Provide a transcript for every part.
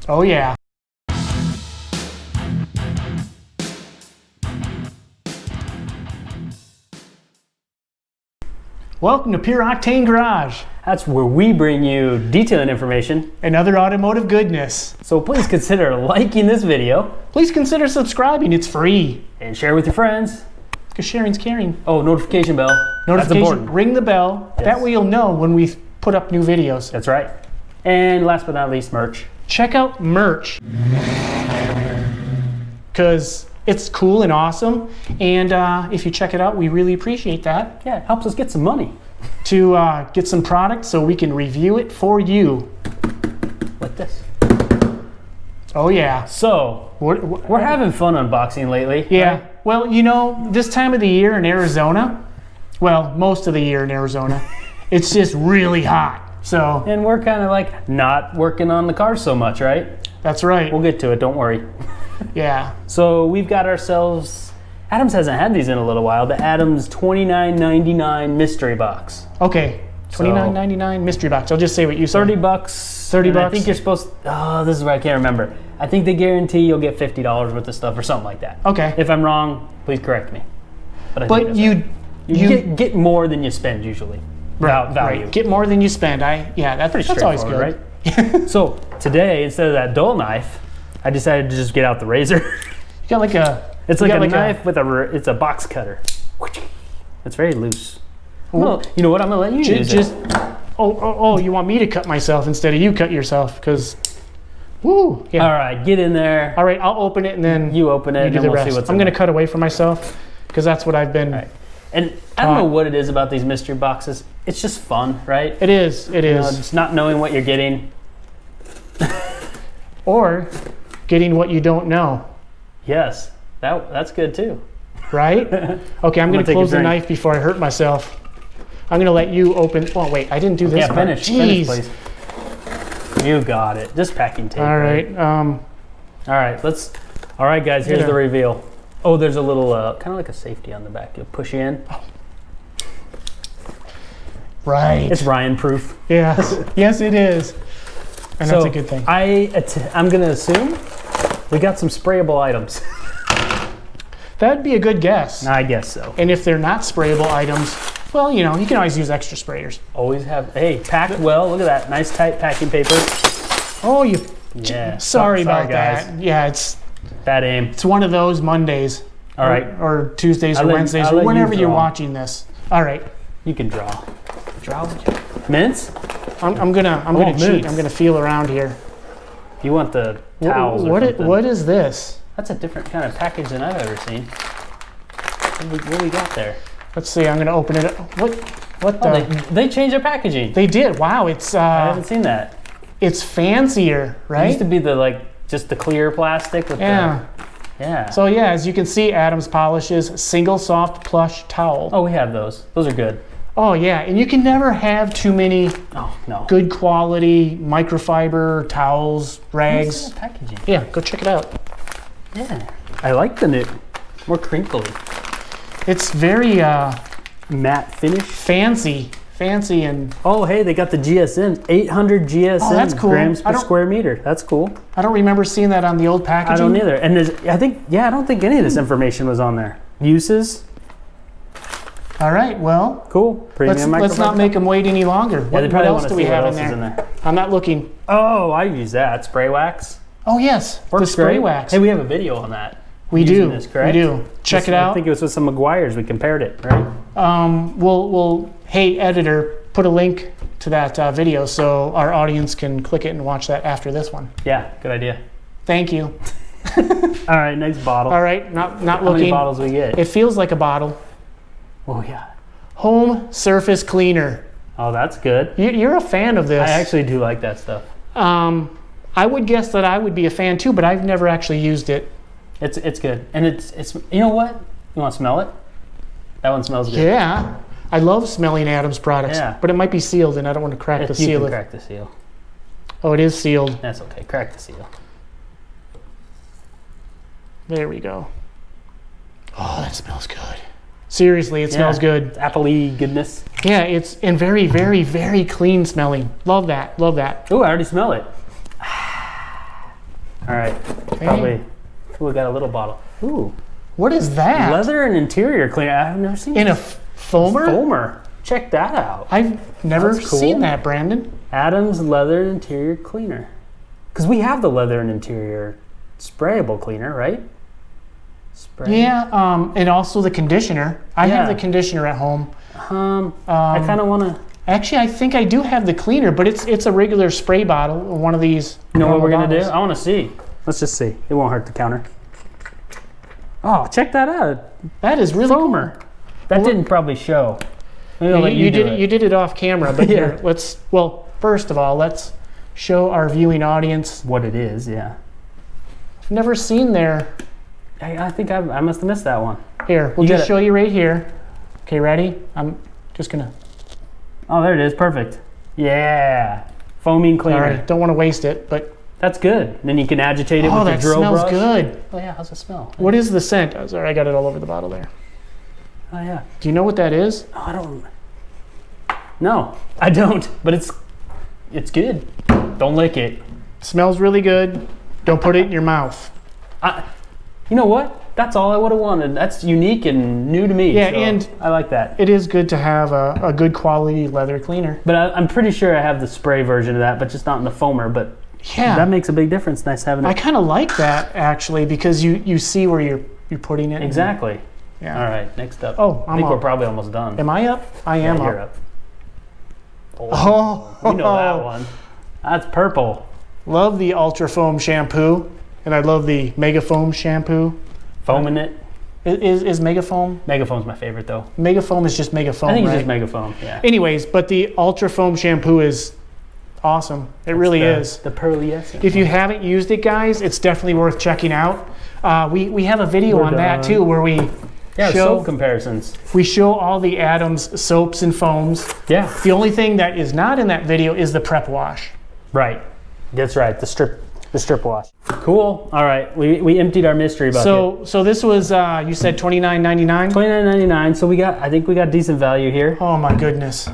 Oh yeah. Welcome to Pure Octane Garage. That's where we bring you detailed information and other automotive goodness. So please consider liking this video. Please consider subscribing, it's free. And share with your friends. Because sharing's caring. Oh, notification bell. Notification, ring the bell. Yes. That way you'll know when we put up new videos. That's right. And last but not least, merch. Check out merch. Because it's cool and awesome. And if you check it out, we really appreciate that. Yeah, it helps us get some money. To get some product so we can review it for you. Like this. Oh yeah. So, we're having fun unboxing lately. Yeah. Right? Well, you know, this time of the year in Arizona, well, most of the year in Arizona, it's just really hot. So. And we're kind of like not working on the cars so much, right? That's right. We'll get to it, don't worry. Yeah. So we've got ourselves, Adams hasn't had these in a little while, the Adams $29.99 mystery box. Okay. $29.99 mystery box. I'll just say what you said. $30. $30. I think you're supposed to, oh, this is where I can't remember. I think they guarantee you'll get $50 worth of stuff or something like that. Okay. If I'm wrong, please correct me. But you get more than you spend usually. Right, value. Right. Get more than you spend. That's always good. Right? So today, instead of that dull knife, I decided to just get out the razor. You got like a... It's like a knife with it's a box cutter. It's very loose. Well, you know what? I'm gonna let you use it. Oh, you want me to cut myself instead of you cut yourself? Because, woo. Yeah. All right, get in there. All right, I'll open it and then you open it. You do and the we'll rest. see what's I'm gonna cut away from myself because that's what I've been. Right. And I don't know what it is about these mystery boxes. It's just fun, right? It is. It is. Just not knowing what you're getting. Or getting what you don't know. Yes, that's good too. Right? Okay, I'm going to close the knife before I hurt myself. I'm going to let you open. Oh, wait, I didn't do this. Yeah, finish, please. You got it. Just packing tape. All right. All right, all right, guys, here's the reveal. Oh, there's a little, kind of like a safety on the back. You'll push you in. Oh. Right. It's Ryan proof. Yes. Yes, it is. And that's a good thing. I'm going to assume we got some sprayable items. That'd be a good guess. I guess so. And if they're not sprayable items, well, you know, you can always use extra sprayers. Always have, hey, packed well. Look at that. Nice tight packing paper. Oh, yeah. Sorry about guys. that. Yeah, it's bad aim. It's one of those Mondays. All right. Or Tuesdays or Wednesdays or whenever you're watching this. All right. You can draw. Mints? I'm gonna cheat. I'm gonna feel around here. You want the towels or something. What is this? That's a different kind of package than I've ever seen. What we got there? Let's see. I'm gonna open it up. What the? They changed their packaging. They did. Wow. It's. I haven't seen that. It's fancier, right? It used to be just the clear plastic with yeah. So yeah, as you can see, Adams polishes single soft plush towel. Oh, we have those. Those are good. Oh yeah, and you can never have too many good quality microfiber towels, rags. Packaging. Yeah, go check it out. Yeah, I like the new, more crinkly. It's very matte finish. Fancy and. Oh hey, they got the GSM, 800 GSM that's cool. grams per square meter. That's cool. I don't remember seeing that on the old packaging. I don't either. And I don't think any of this information was on there. Uses. All right, well, cool. Let's not make them wait any longer. Yeah, what else do we have in there? I'm not looking. Oh, I use that. Spray wax. Oh, yes. Works the spray great. wax. Hey, we have a video on that. We do. This, correct? We do. Check it out. I think it was with some McGuire's. We compared it, right? Hey, editor, put a link to that video so our audience can click it and watch that after this one. Yeah, good idea. Thank you. All right, next bottle. All right, not looking. How many bottles we get? It feels like a bottle. Oh, yeah. Home surface cleaner. Oh, that's good. You're a fan of this. I actually do like that stuff. I would guess that I would be a fan too, but I've never actually used it. It's good. And it's you know what? You want to smell it? That one smells good. Yeah. I love smelling Adams products, but it might be sealed and I don't want to crack the seal. You can crack the seal. Oh, it is sealed. That's okay. Crack the seal. There we go. Oh, that smells good. Seriously, it smells good. Apple-y goodness. Yeah, it's and very, very, very clean smelling. Love that. Love that. Oh, I already smell it. All right. Okay. Probably. Ooh, we got a little bottle. Ooh. What is that? Leather and interior cleaner. I've never seen In a this. foamer? Foamer. Check that out. I've never That's cool. seen that, Brandon. Adams Leather and Interior Cleaner. Because we have the leather and interior sprayable cleaner, right? Spray. Yeah, and also the conditioner. I have Yeah. the conditioner at home. I kind of want to. Actually, I think I do have the cleaner, but it's a regular spray bottle, one of these. You know what we're gonna do? bottles. I want to see. Let's just see. It won't hurt the counter. Oh, check that out. That is really Foamer. That Well, didn't probably show. Maybe I'll cool. let You do did it. You did it off camera, but Yeah. here, well, first of all, let's show our viewing audience. What it is, yeah. I've never seen their. I think I must have missed that one. Here, we'll You just got it. show you right here. Okay, ready? I'm just gonna. Oh, there it is. Perfect. Yeah. Foaming cleaner. All right, don't want to waste it, but That's good. Then you can agitate it oh, with that your drill smells brush. good. Oh yeah, how's it smell? What is the scent? Oh, sorry, I got it all over the bottle there. Oh yeah. Do you know what that is? Oh, I don't. No, I don't. But it's good. Don't lick it. Smells really good. Don't put it in your mouth. You know what? That's all I would have wanted. That's unique and new to me. Yeah, so and I like that. it is good to have a good quality leather cleaner. But I'm pretty sure I have the spray version of that, but just not in the foamer. But Yeah, that makes a big difference. Nice having it. I kind of like that actually because you see where you're putting it. Exactly. Yeah. All right. Next up. Oh, I I'm think we're up. probably almost done. Am I up? I am Yeah, you're up. up. Oh, We know that one. That's purple. Love the Ultra Foam shampoo, and I love the Mega Foam shampoo. Foaming it. Is Mega Foam? Megafoam's my favorite though. Mega Foam is just Mega Foam, I think right? it's just Megafoam. Yeah. Anyways, but the Ultra Foam shampoo is awesome. It really is. The pearlescent. If you haven't used it, guys, it's definitely worth checking out. We have a video We're on that done. too, where we Yeah, show soap comparisons. all the Adams soaps and foams. Yeah. The only thing that is not in that video is the prep wash. Right. That's right. The strip wash. Cool. All right. We emptied our mystery bucket. So this was you said $29.99. $29.99. So I think we got decent value here. Oh my goodness,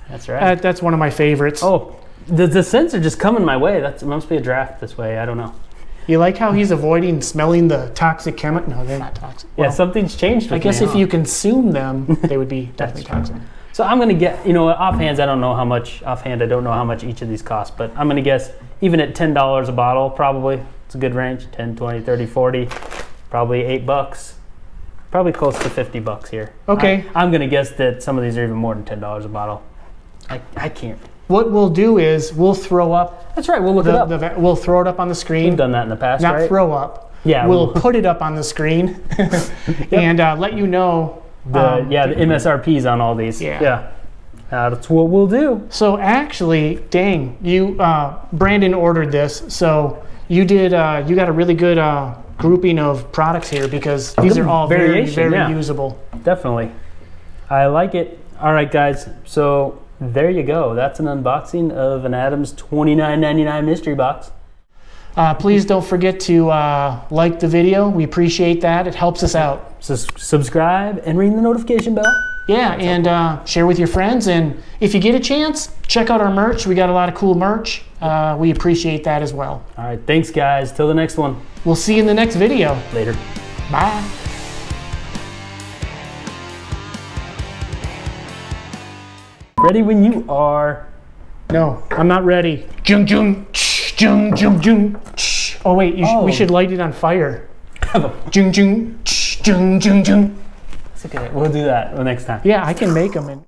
That's right. that's one of my favorites. Oh, the scents are just coming my way. It must be a draft this way. I don't know. You like how he's avoiding smelling the toxic chemical? No, they're not toxic. Yeah, Well, something's changed with I guess me, if huh? you consume them, they would be definitely true. toxic. So I'm gonna get, offhand I don't know how much each of these cost, but I'm gonna guess even at $10 a bottle, probably it's a good range. 10, 20, 30, 40, probably $8. Probably close to $50 here. Okay. I'm gonna guess that some of these are even more than $10 a bottle. I can't. What we'll do is we'll throw up. That's right. We'll look it up. We'll throw it up on the We've screen. done that in the past, Not right? throw up. Yeah. We'll put it up on the screen and let you know. the MSRPs on all these. Yeah. That's what we'll do. So actually, dang, you Brandon ordered this, so you did. You got a really good grouping of products here because these are all very, Variation, very yeah. usable. Definitely. I like it. All right, guys. So there you go. That's an unboxing of an Adams $29.99 mystery box. Please don't forget to like the video. We appreciate that. It helps us out. Subscribe and ring the notification bell. Yeah, and share with your friends. And if you get a chance, check out our merch. We got a lot of cool merch. We appreciate that as well. All right. Thanks, guys. Till the next one. We'll see you in the next video. Later. Bye. Ready when you are. No, I'm not ready. Jung jung jung jung jung. Oh wait, we should light it on fire. Jung jung jung jung jung. It's okay. We'll do that the next time. Yeah, I can make them.